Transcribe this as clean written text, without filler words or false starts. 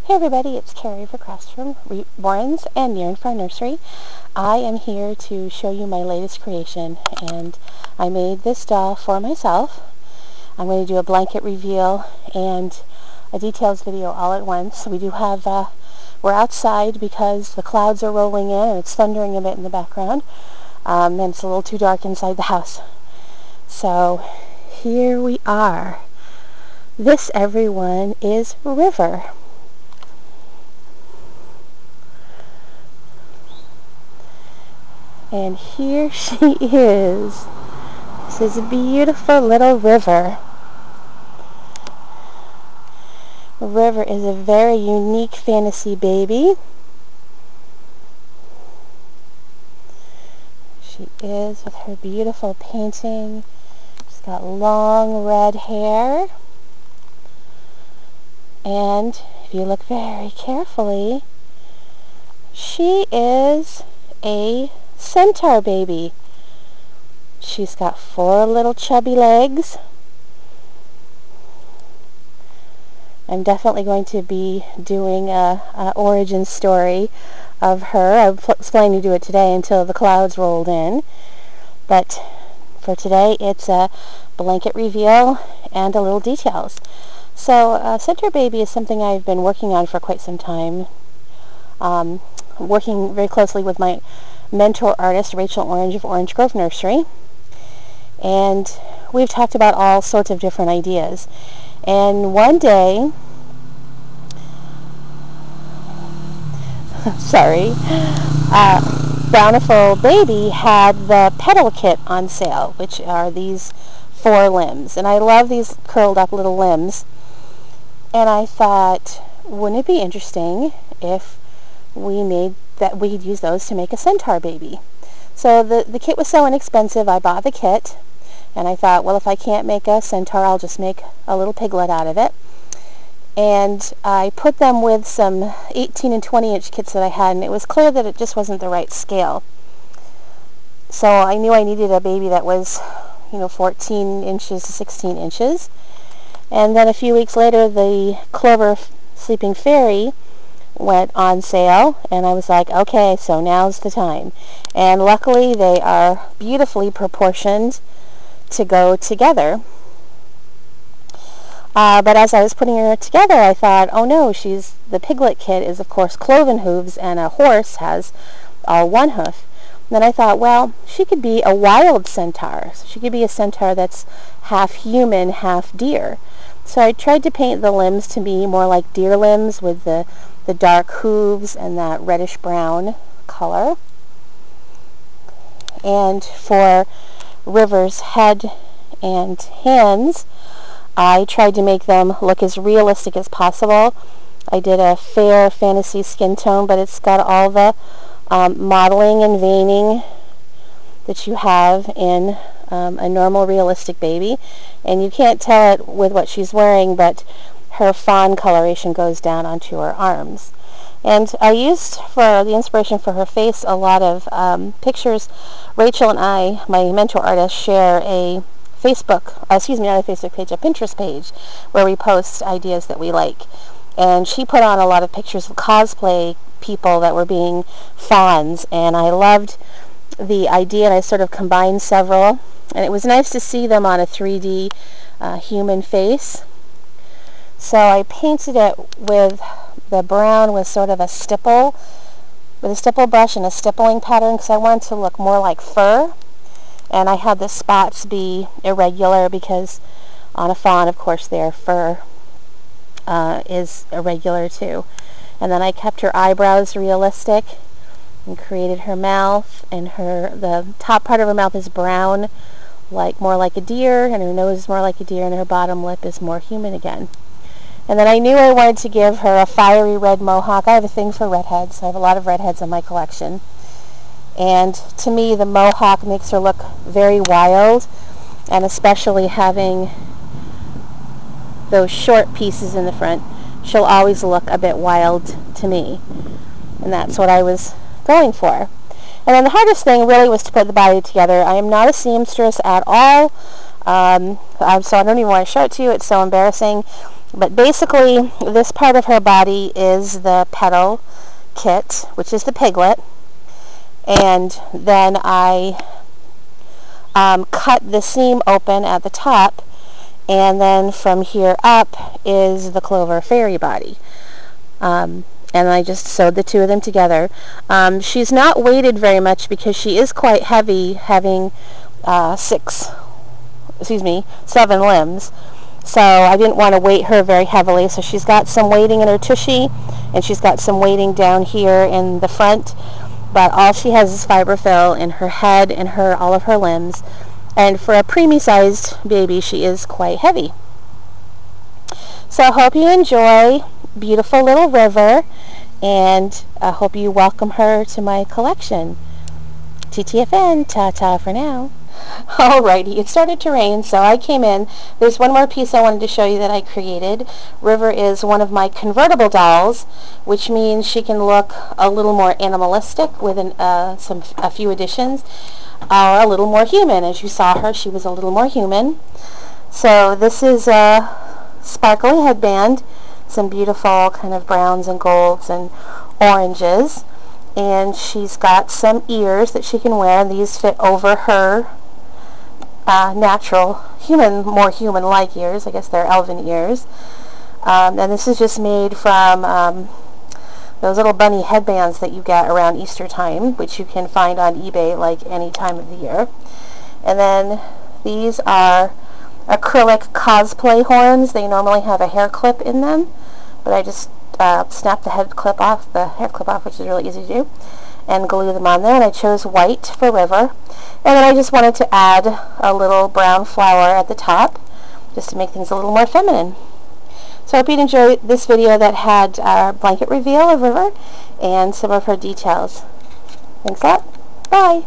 Hey everybody, it's Carrie Request from Reborn and Near and Far Nursery. I am here to show you my latest creation, and I made this doll for myself. I'm going to do a blanket reveal and a details video all at once. We do have, we're outside because the clouds are rolling in and it's thundering a bit in the background, and it's a little too dark inside the house. So here we are. This, everyone, is River. And here she is. This is a beautiful little River. River is a very unique fantasy baby. She is with her beautiful painting. She's got long red hair. And if you look very carefully, she is a centaur baby. She's got 4 little chubby legs. I'm definitely going to be doing a origin story of her. I was planning to do it today until the clouds rolled in, but for today it's a blanket reveal and a little details. So centaur baby is something I've been working on for quite some time, working very closely with my mentor artist Rachel Orange of Orange Grove Nursery, and we've talked about all sorts of different ideas. And one day, Bountiful Baby had the petal kit on sale, which are these 4 limbs, and I love these curled up little limbs, and I thought, wouldn't it be interesting if we'd use those to make a centaur baby. So the kit was so inexpensive, I bought the kit, and I thought, well, if I can't make a centaur, I'll just make a little piglet out of it. And I put them with some 18 and 20 inch kits that I had, and it was clear that it just wasn't the right scale. So I knew I needed a baby that was, 14 inches to 16 inches. And then a few weeks later, the Clover Sleeping Fairy went on sale, and I was like, okay, so now's the time. And luckily they are beautifully proportioned to go together. But as I was putting her together, I thought, oh no, the piglet kit is of course cloven hooves, and a horse has all 1 hoof. And then I thought, well, she could be a wild centaur. So she could be a centaur that's half human, half deer. So I tried to paint the limbs to be more like deer limbs with the dark hooves and that reddish brown color. And for River's head and hands, I tried to make them look as realistic as possible. I did a fair fantasy skin tone, but it's got all the modeling and veining that you have in a normal realistic baby. And you can't tell it with what she's wearing, but her fawn coloration goes down onto her arms. And I used, for the inspiration for her face, a lot of pictures. Rachel and I, my mentor artist, share a Facebook, not a Facebook page, a Pinterest page, where we post ideas that we like. And she put on a lot of pictures of cosplay people that were being fawns, and I loved the idea, and I sort of combined several, and it was nice to see them on a 3D human face. So I painted it with the brown with sort of a stipple, with a stipple brush and a stippling pattern, because I wanted to look more like fur. And I had the spots be irregular because on a fawn, of course, their fur is irregular too. And then I kept her eyebrows realistic and created her mouth, and the top part of her mouth is brown, more like a deer, and her nose is more like a deer, and her bottom lip is more human again. And then I knew I wanted to give her a fiery red mohawk. I have a thing for redheads. I have a lot of redheads in my collection. And to me, the mohawk makes her look very wild, and especially having those short pieces in the front, she'll always look a bit wild to me. And that's what I was going for. And then the hardest thing really was to put the body together. I am not a seamstress at all. So I don't even want to show it to you. It's so embarrassing. But basically, this part of her body is the petal kit, which is the piglet. And then I cut the seam open at the top, and then from here up is the Clover fairy body. And I just sewed the two of them together. She's not weighted very much because she is quite heavy, having 7 limbs. So I didn't want to weight her very heavily. So she's got some weighting in her tushy, and she's got some weighting down here in the front. But all she has is fiberfill in her head and all of her limbs. And for a preemie sized baby, she is quite heavy. So I hope you enjoy beautiful little River, and I hope you welcome her to my collection. TTFN, ta-ta for now. Alrighty, it started to rain, so I came in. There's one more piece I wanted to show you that I created. River is one of my convertible dolls, which means she can look a little more animalistic with a few additions, or a little more human. As you saw her, she was a little more human. So this is a sparkly headband, some beautiful kind of browns and golds and oranges, and she's got some ears that she can wear, and these fit over her natural more human-like ears. I guess they're elven ears. And this is just made from those little bunny headbands that you get around Easter time, which you can find on eBay like any time of the year. And then these are acrylic cosplay horns. They normally have a hair clip in them, but I just snapped the hair clip off, which is really easy to do, and glue them on there. And I chose white for River. And then I just wanted to add a little brown flower at the top, just to make things a little more feminine. So I hope you enjoyed this video that had a blanket reveal of River and some of her details. Thanks a lot. Bye.